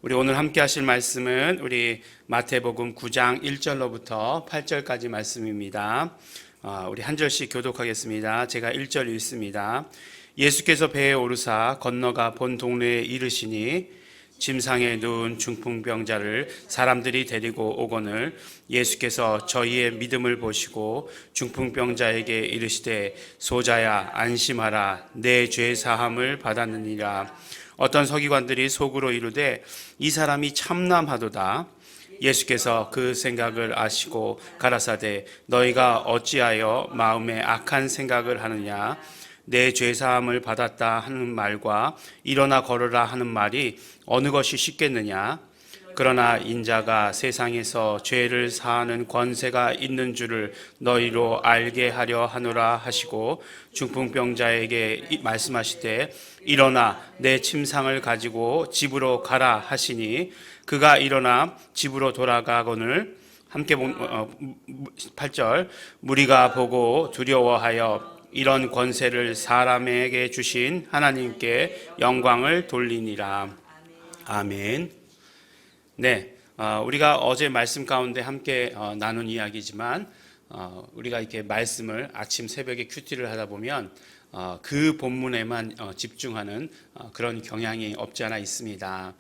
우리 오늘 함께 하실 말씀은 우리 마태복음 9장 1절로부터 8절까지 말씀입니다. 우리 한 절씩 교독하겠습니다. 제가 1절 읽습니다. 예수께서 배에 오르사 건너가 본 동네에 이르시니 침상에 누운 중풍병자를 사람들이 데리고 오거늘 예수께서 저희의 믿음을 보시고 중풍병자에게 이르시되 소자야 안심하라 내 죄 사함을 받았느니라. 어떤 서기관들이 속으로 이르되 이 사람이 참남하도다. 예수께서 그 생각을 아시고 가라사대 너희가 어찌하여 마음에 악한 생각을 하느냐. 내 죄사함을 받았다 하는 말과 일어나 걸으라 하는 말이 어느 것이 쉽겠느냐. 그러나 인자가 세상에서 죄를 사하는 권세가 있는 줄을 너희로 알게 하려 하노라 하시고 중풍병자에게 말씀하시되 일어나 내 침상을 가지고 집으로 가라 하시니 그가 일어나 집으로 돌아가거늘 함께 8절 무리가 보고 두려워하여 이런 권세를 사람에게 주신 하나님께 영광을 돌리니라. 아멘. 네, 우리가 어제 말씀 가운데 함께 나눈 이야기지만 우리가 이렇게 말씀을 아침 새벽에 큐티를 하다 보면 그 본문에만 집중하는 그런 경향이 없지 않아 있습니다.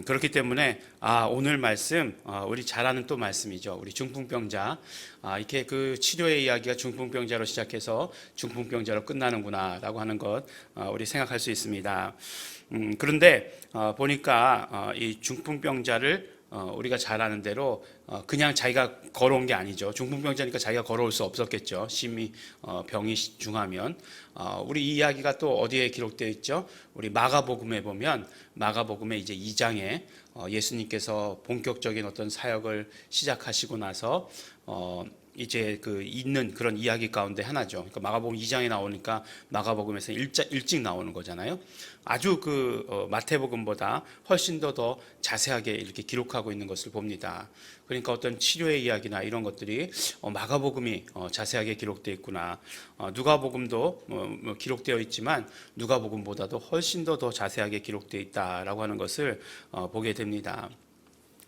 그렇기 때문에 오늘 말씀 우리 잘 아는 또 말씀이죠. 우리 중풍병자 이렇게 그 치료의 이야기가 중풍병자로 시작해서 중풍병자로 끝나는구나라고 하는 것 우리 생각할 수 있습니다. 그런데 보니까 이 중풍병자를 우리가 잘 아는 대로 그냥 자기가 걸어온 게 아니죠. 중풍병자니까 자기가 걸어올 수 없었겠죠. 심히 병이 중하면. 우리 이 이야기가 또 어디에 기록되어 있죠? 우리 마가복음에 보면 마가복음의 이제 2장에 예수님께서 본격적인 어떤 사역을 시작하시고 나서 이제 그 있는 그런 이야기 가운데 하나죠. 그러니까 마가복음 2장에 나오니까 마가복음에서 일찍 나오는 거잖아요. 아주 그 마태복음보다 훨씬 더 자세하게 이렇게 기록하고 있는 것을 봅니다. 그러니까 어떤 치료의 이야기나 이런 것들이 마가복음이 자세하게 기록되어 있구나. 누가복음도 기록되어 있지만 누가복음보다도 훨씬 더 자세하게 기록되어 있다라고 하는 것을 보게 됩니다.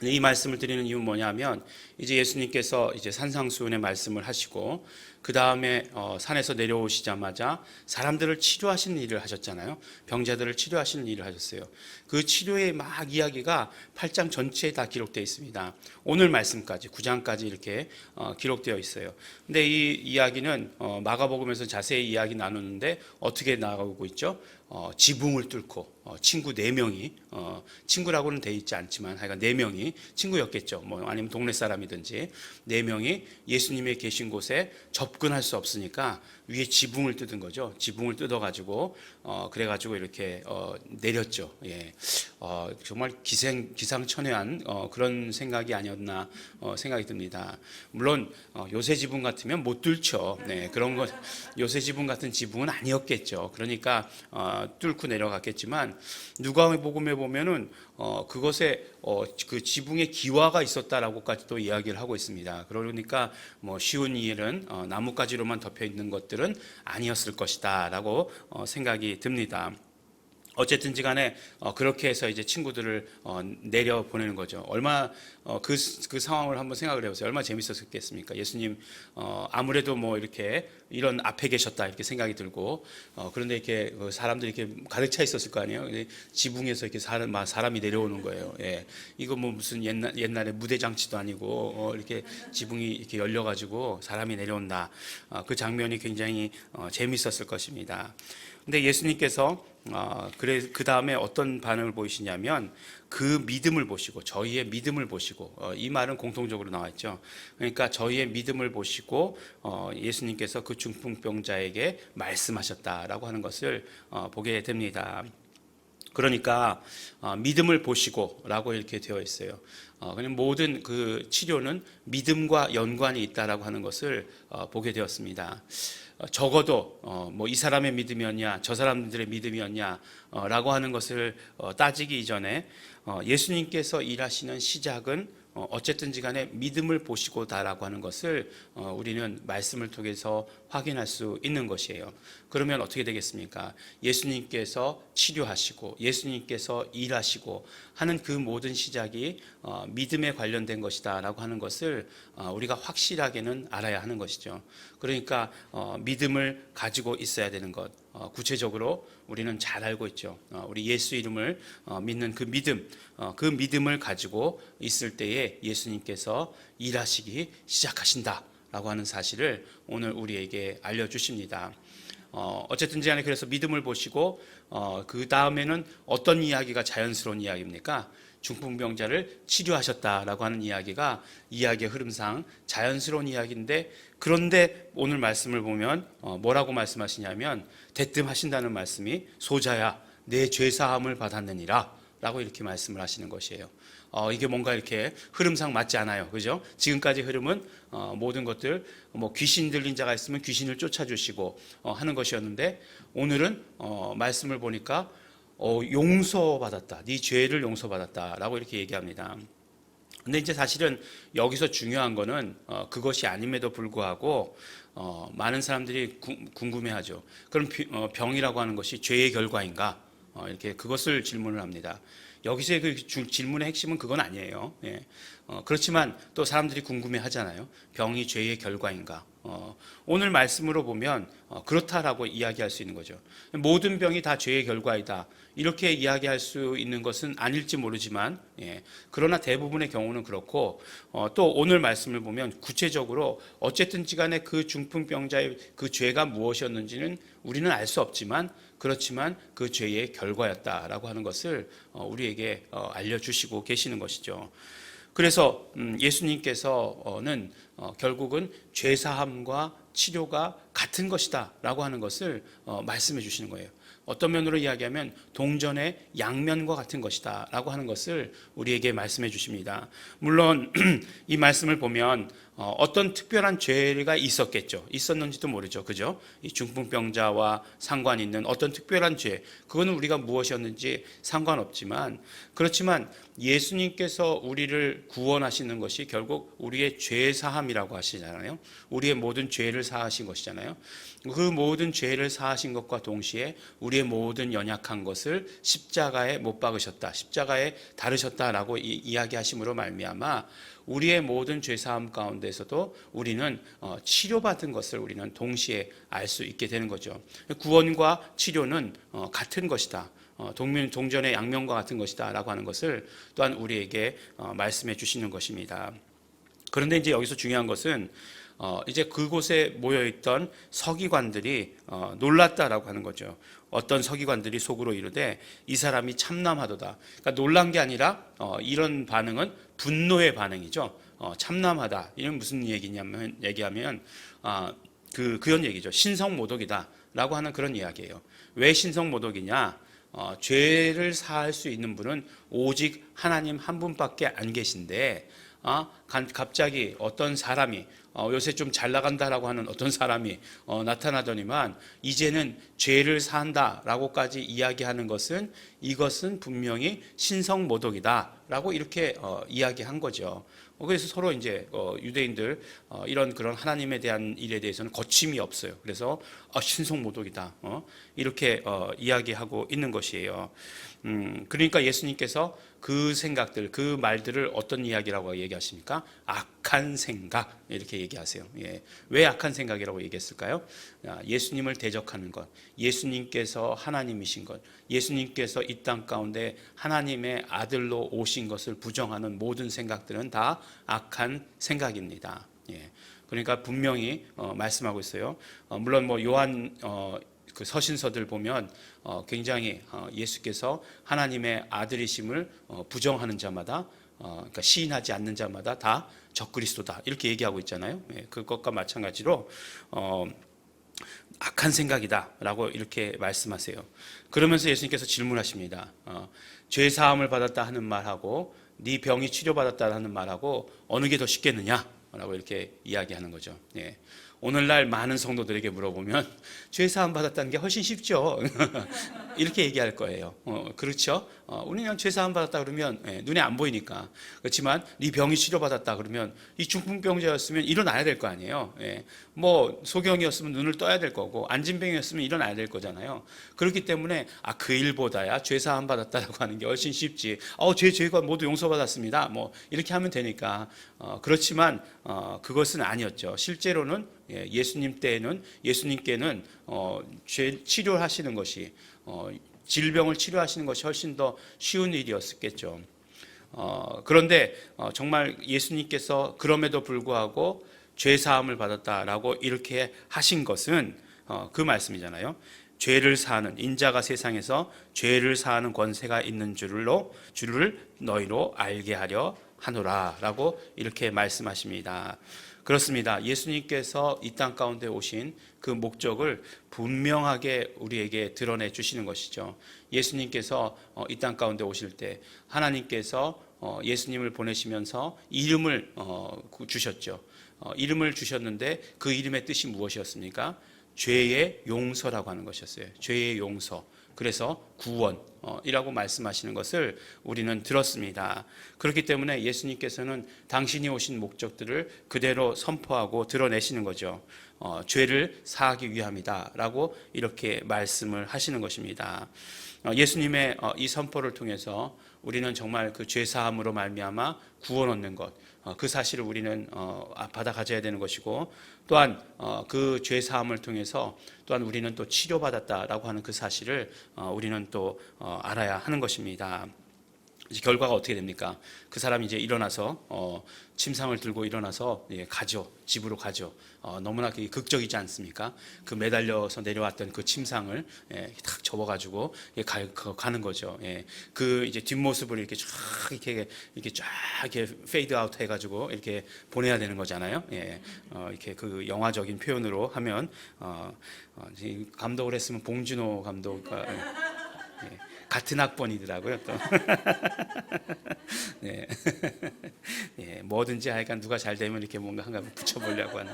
이 말씀을 드리는 이유는 뭐냐면 이제 예수님께서 이제 산상수훈의 말씀을 하시고 그 다음에 산에서 내려오시자마자 사람들을 치료하시는 일을 하셨잖아요. 병자들을 치료하시는 일을 하셨어요. 그 치료의 막 이야기가 8장 전체에 다 기록되어 있습니다. 오늘 말씀까지 9장까지 이렇게 기록되어 있어요. 근데 이 이야기는 마가복음에서 자세히 이야기 나누는데 어떻게 나가고 있죠? 지붕을 뚫고 친구 4명이 친구라고는 돼 있지 않지만 하여간 4명이 친구였겠죠. 뭐 아니면 동네 사람이든지 4명이 예수님의 계신 곳에 접근할 수 없으니까 위에 지붕을 뜯은 거죠. 지붕을 뜯어가지고 그래가지고 이렇게 내렸죠. 예, 정말 기상천외한 그런 생각이 아니었나 생각이 듭니다. 물론 요새 지붕 같으면 못 뚫죠. 네, 그런 것 요새 지붕 같은 지붕은 아니었겠죠. 그러니까 뚫고 내려갔겠지만 누가복음에 보면은 그것에 그 지붕에 기와가 있었다라고까지 또 이야기를 하고 있습니다. 그러니까 뭐 쉬운 일은 나뭇가지로만 덮여 있는 것들은 아니었을 것이다라고 생각이 듭니다. 어쨌든지 간에 그렇게 해서 이제 친구들을 내려 보내는 거죠. 그 상황을 한번 생각을 해보세요. 얼마나 재밌었겠습니까? 예수님 아무래도 뭐 이렇게 이런 앞에 계셨다 이렇게 생각이 들고 그런데 이렇게 사람들이 이렇게 가득 차 있었을 거 아니에요. 지붕에서 이렇게 사람이 내려오는 거예요. 예. 이거 뭐 무슨 옛날에 무대 장치도 아니고 이렇게 지붕이 이렇게 열려가지고 사람이 내려온다. 그 장면이 굉장히 재밌었을 것입니다. 근데 예수님께서 그 다음에 어떤 반응을 보이시냐면 그 믿음을 보시고 저희의 믿음을 보시고 이 말은 공통적으로 나와 있죠. 그러니까 저희의 믿음을 보시고 예수님께서 그 중풍병자에게 말씀하셨다라고 하는 것을 보게 됩니다. 그러니까 믿음을 보시고라고 이렇게 되어 있어요. 그냥 모든 그 치료는 믿음과 연관이 있다라고 하는 것을 보게 되었습니다. 적어도 뭐 이 사람의 믿음이었냐 저 사람들의 믿음이었냐라고 하는 것을 따지기 이전에 예수님께서 일하시는 시작은 어쨌든지 간에 믿음을 보시고다라고 하는 것을 우리는 말씀을 통해서 확인할 수 있는 것이에요. 그러면 어떻게 되겠습니까? 예수님께서 치료하시고 예수님께서 일하시고 하는 그 모든 시작이 믿음에 관련된 것이다라고 하는 것을 우리가 확실하게는 알아야 하는 것이죠. 그러니까 믿음을 가지고 있어야 되는 것, 구체적으로 우리는 잘 알고 있죠. 우리 예수 이름을 믿는 그 믿음을 가지고 있을 때에 예수님께서 일하시기 시작하신다라고 하는 사실을 오늘 우리에게 알려주십니다. 어쨌든지 간에 그래서 믿음을 보시고 그 다음에는 어떤 이야기가 자연스러운 이야기입니까? 중풍병자를 치료하셨다라고 하는 이야기가 이야기의 흐름상 자연스러운 이야기인데, 그런데 오늘 말씀을 보면 뭐라고 말씀하시냐면 대뜸하신다는 말씀이 소자야 내 죄사함을 받았느니라 라고 이렇게 말씀을 하시는 것이에요. 이게 뭔가 이렇게 흐름상 맞지 않아요. 그죠? 지금까지 흐름은 모든 것들 귀신 들린 자가 있으면 귀신을 쫓아주시고 하는 것이었는데, 오늘은 말씀을 보니까 용서받았다. 네 죄를 용서받았다라고 이렇게 얘기합니다. 근데 이제 사실은 여기서 중요한 거는 그것이 아님에도 불구하고 많은 사람들이 궁금해하죠. 그럼 병이라고 하는 것이 죄의 결과인가? 이렇게 그것을 질문을 합니다. 여기서의 그 질문의 핵심은 그건 아니에요. 예. 그렇지만 또 사람들이 궁금해 하잖아요. 병이 죄의 결과인가? 오늘 말씀으로 보면 그렇다라고 이야기할 수 있는 거죠. 모든 병이 다 죄의 결과이다, 이렇게 이야기할 수 있는 것은 아닐지 모르지만, 그러나 대부분의 경우는 그렇고, 또 오늘 말씀을 보면 구체적으로 어쨌든지 간에 그 중풍병자의 그 죄가 무엇이었는지는 우리는 알 수 없지만, 그렇지만 그 죄의 결과였다라고 하는 것을 우리에게 알려주시고 계시는 것이죠. 그래서 예수님께서는 결국은 죄사함과 치료가 같은 것이다 라고 하는 것을 말씀해 주시는 거예요. 어떤 면으로 이야기하면 동전의 양면과 같은 것이다 라고 하는 것을 우리에게 말씀해 주십니다. 물론 이 말씀을 보면 어떤 특별한 죄가 있었는지도 모르죠. 그죠? 이 중풍병자와 상관 있는 어떤 특별한 죄, 그거는 우리가 무엇이었는지 상관없지만, 그렇지만 예수님께서 우리를 구원하시는 것이 결국 우리의 죄 사함이라고 하시잖아요. 우리의 모든 죄를 사하신 것이잖아요. 그 모든 죄를 사하신 것과 동시에 우리의 모든 연약한 것을 십자가에 못 박으셨다, 십자가에 다루셨다라고 이야기하심으로 말미암아 우리의 모든 죄사함 가운데서도 우리는 치료받은 것을 우리는 동시에 알 수 있게 되는 거죠. 구원과 치료는 같은 것이다, 동전의 양면과 같은 것이다 라고 하는 것을 또한 우리에게 말씀해 주시는 것입니다. 그런데 이제 여기서 중요한 것은 이제 그곳에 모여있던 서기관들이 놀랐다라고 하는 거죠. 어떤 서기관들이 속으로 이르되 이 사람이 참남하도다. 그러니까 놀란 게 아니라 이런 반응은 분노의 반응이죠. 참남하다. 이건 무슨 얘기하면 그런 얘기죠. 신성모독이다라고 하는 그런 이야기예요. 왜 신성모독이냐? 죄를 사할 수 있는 분은 오직 하나님 한 분밖에 안 계신데, 갑자기 어떤 사람이 요새 좀 잘 나간다라고 하는 어떤 사람이 나타나더니만 이제는 죄를 사한다라고까지 이야기하는 것은, 이것은 분명히 신성모독이다라고 이렇게 이야기한 거죠. 그래서 서로 이제 유대인들 이런 그런 하나님에 대한 일에 대해서는 거침이 없어요. 그래서 신성모독이다 이렇게 이야기하고 있는 것이에요. 그러니까 예수님께서 그 생각들, 그 말들을 어떤 이야기라고 얘기하십니까? 악한 생각 이렇게 얘기하세요. 왜 악한 생각이라고 얘기했을까요? 예수님을 대적하는 것, 예수님께서 하나님이신 것, 예수님께서 이 땅 가운데 하나님의 아들로 오신 것을 부정하는 모든 생각들은 다 악한 생각입니다. 그러니까 분명히 말씀하고 있어요. 물론 요한 그 서신서들 보면 굉장히 예수께서 하나님의 아들이심을 부정하는 자마다, 그러니까 시인하지 않는 자마다 다 적그리스도다 이렇게 얘기하고 있잖아요. 그것과 마찬가지로 악한 생각이다라고 이렇게 말씀하세요. 그러면서 예수님께서 질문하십니다. 죄 사함을 받았다 하는 말하고 네 병이 치료받았다 하는 말하고 어느 게 더 쉽겠느냐라고 이렇게 이야기하는 거죠. 오늘날 많은 성도들에게 물어보면 죄 사함 받았다는 게 훨씬 쉽죠. 이렇게 얘기할 거예요. 그렇죠? 우리는 그냥 죄 사함 받았다 그러면 눈에 안 보이니까. 그렇지만 네 병이 치료받았다 그러면 이 중풍병자였으면 일어나야 될 거 아니에요. 뭐 소경이었으면 눈을 떠야 될 거고 안진병이었으면 일어나야 될 거잖아요. 그렇기 때문에 그 일보다야 죄 사함 받았다라고 하는 게 훨씬 쉽지. 죄가 모두 용서받았습니다. 뭐 이렇게 하면 되니까. 그렇지만 그것은 아니었죠. 실제로는 예수님께는 죄 치료하시는 것이 질병을 치료하시는 것이 훨씬 더 쉬운 일이었겠죠. 그런데 정말 예수님께서 그럼에도 불구하고 죄 사함을 받았다라고 이렇게 하신 것은 그 말씀이잖아요. 죄를 사하는 인자가 세상에서 죄를 사하는 권세가 있는 줄을 너희로 알게 하려 하노라라고 이렇게 말씀하십니다. 그렇습니다. 예수님께서 이 땅 가운데 오신 그 목적을 분명하게 우리에게 드러내 주시는 것이죠. 예수님께서 이 땅 가운데 오실 때 하나님께서 예수님을 보내시면서 이름을 주셨죠. 이름을 주셨는데 그 이름의 뜻이 무엇이었습니까? 죄의 용서라고 하는 것이었어요. 죄의 용서. 그래서 구원이라고 말씀하시는 것을 우리는 들었습니다. 그렇기 때문에 예수님께서는 당신이 오신 목적들을 그대로 선포하고 드러내시는 거죠. 죄를 사하기 위함이다라고 이렇게 말씀을 하시는 것입니다. 예수님의 이 선포를 통해서 우리는 정말 그 죄 사함으로 말미암아 구원 얻는 것, 그 사실을 우리는 받아 가져야 되는 것이고, 또한 그 죄 사함을 통해서 또한 우리는 또 치료받았다라고 하는 그 사실을 우리는 또 알아야 하는 것입니다. 이제 결과가 어떻게 됩니까? 그 사람이 이제 일어나서 침상을 들고 일어나서 가죠. 집으로 가죠. 너무나 극적이지 않습니까? 그 매달려서 내려왔던 그 침상을 탁 접어가지고 가는 거죠. 그 이제 뒷모습을 이렇게 쫙 이렇게 페이드 아웃 해가지고 이렇게 보내야 되는 거잖아요. 이렇게 그 영화적인 표현으로 하면 감독을 했으면 봉준호 감독과 같은 학번이더라고요. 또 네. 뭐든지 하여간 누가 잘 되면 이렇게 뭔가 한가 붙여보려고 하는.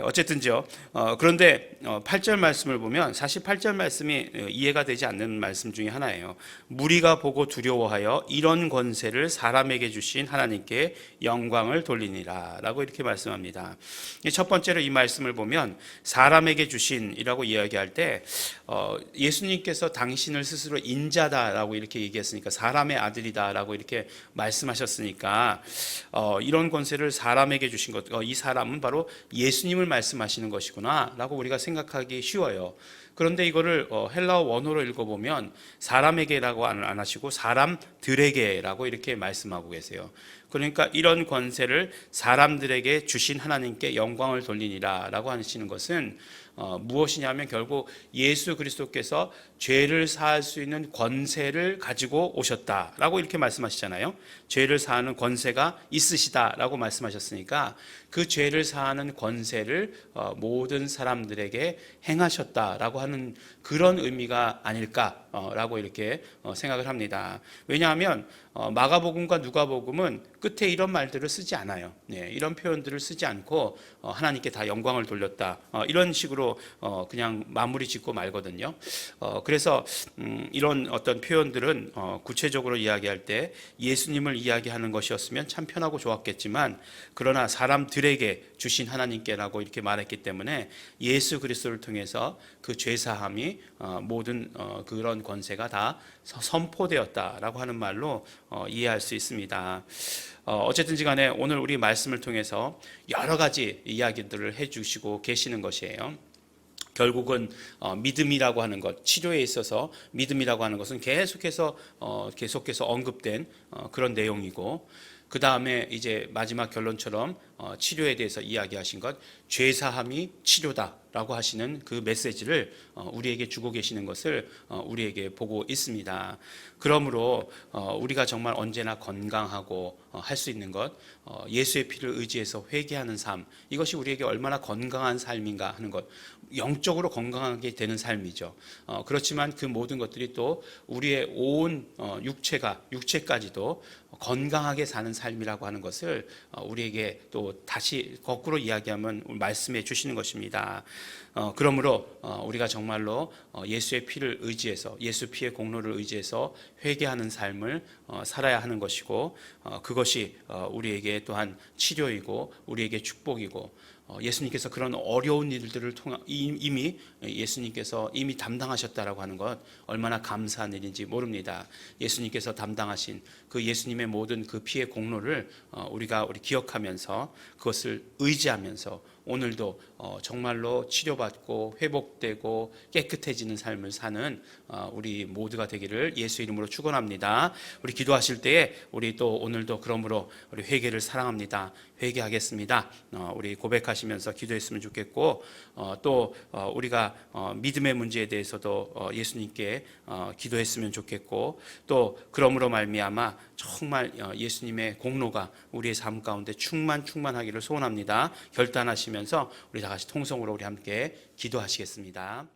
어쨌든죠. 그런데 8절 말씀을 보면 사실 8절 말씀이 이해가 되지 않는 말씀 중에 하나예요. 무리가 보고 두려워하여 이런 권세를 사람에게 주신 하나님께 영광을 돌리니라 라고 이렇게 말씀합니다. 첫 번째로 이 말씀을 보면 사람에게 주신이라고 이야기할 때 예수님께서 당신을 스스로 인자다라고 이렇게 얘기했으니까 사람의 아들이다라고 이렇게 말씀하셨으니까 이런 권세를 사람에게 주신 것, 이 사람은 바로 예수님을 말씀하시는 것이구나 라고 우리가 생각하기 쉬워요. 그런데 이거를 헬라어 원어로 읽어보면 사람에게라고 안 하시고 사람들에게라고 이렇게 말씀하고 계세요. 그러니까 이런 권세를 사람들에게 주신 하나님께 영광을 돌리니라 라고 하시는 것은 무엇이냐면 결국 예수 그리스도께서 죄를 사할 수 있는 권세를 가지고 오셨다라고 이렇게 말씀하시잖아요. 죄를 사하는 권세가 있으시다라고 말씀하셨으니까 그 죄를 사하는 권세를 모든 사람들에게 행하셨다라고 하는 그런 의미가 아닐까라고 이렇게 생각을 합니다. 왜냐하면 마가복음과 누가복음은 끝에 이런 말들을 쓰지 않아요. 이런 표현들을 쓰지 않고 하나님께 다 영광을 돌렸다 이런 식으로 그냥 마무리 짓고 말거든요. 그래서 이런 어떤 표현들은 구체적으로 이야기할 때 예수님을 이야기하는 것이었으면 참 편하고 좋았겠지만 그러나 사람들에게 주신 하나님께라고 이렇게 말했기 때문에 예수 그리스도를 통해서 그 죄사함이 모든 그런 권세가 다 선포되었다라고 하는 말로 이해할 수 있습니다. 어쨌든지 간에 오늘 우리 말씀을 통해서 여러 가지 이야기들을 해주시고 계시는 것이에요. 결국은 믿음이라고 하는 것, 치료에 있어서 믿음이라고 하는 것은 계속해서 언급된 그런 내용이고, 그 다음에 이제 마지막 결론처럼 치료에 대해서 이야기하신 것, 죄사함이 치료다라고 하시는 그 메시지를 우리에게 주고 계시는 것을 우리에게 보고 있습니다. 그러므로 우리가 정말 언제나 건강하고 할 수 있는 것, 예수의 피를 의지해서 회개하는 삶, 이것이 우리에게 얼마나 건강한 삶인가 하는 것, 영적으로 건강하게 되는 삶이죠. 그렇지만 그 모든 것들이 또 우리의 온 육체까지도 건강하게 사는 삶이라고 하는 것을 우리에게 또 다시 거꾸로 이야기하면 말씀해 주시는 것입니다. 그러므로 우리가 정말로 예수의 피를 의지해서, 예수 피의 공로를 의지해서 회개하는 삶을 살아야 하는 것이고, 그것이 우리에게 또한 치료이고 우리에게 축복이고, 예수님께서 그런 어려운 일들을 통해 예수님께서 이미 담당하셨다라고 하는 것, 얼마나 감사한 일인지 모릅니다. 예수님께서 담당하신 그 예수님의 모든 그 피의 공로를 우리 기억하면서, 그것을 의지하면서 오늘도 정말로 치료받고 회복되고 깨끗해지는 삶을 사는 우리 모두가 되기를 예수 이름으로 축원합니다. 우리 기도하실 때에 우리 또 오늘도 그러므로 우리 회개를 사랑합니다. 회개하겠습니다. 우리 고백하시면서 기도했으면 좋겠고, 또 우리가 믿음의 문제에 대해서도 예수님께 기도했으면 좋겠고, 또 그러므로 말미암아 정말 예수님의 공로가 우리의 삶 가운데 충만하기를 소원합니다. 결단하시면서 우리 다 같이 통성으로 우리 함께 기도하시겠습니다.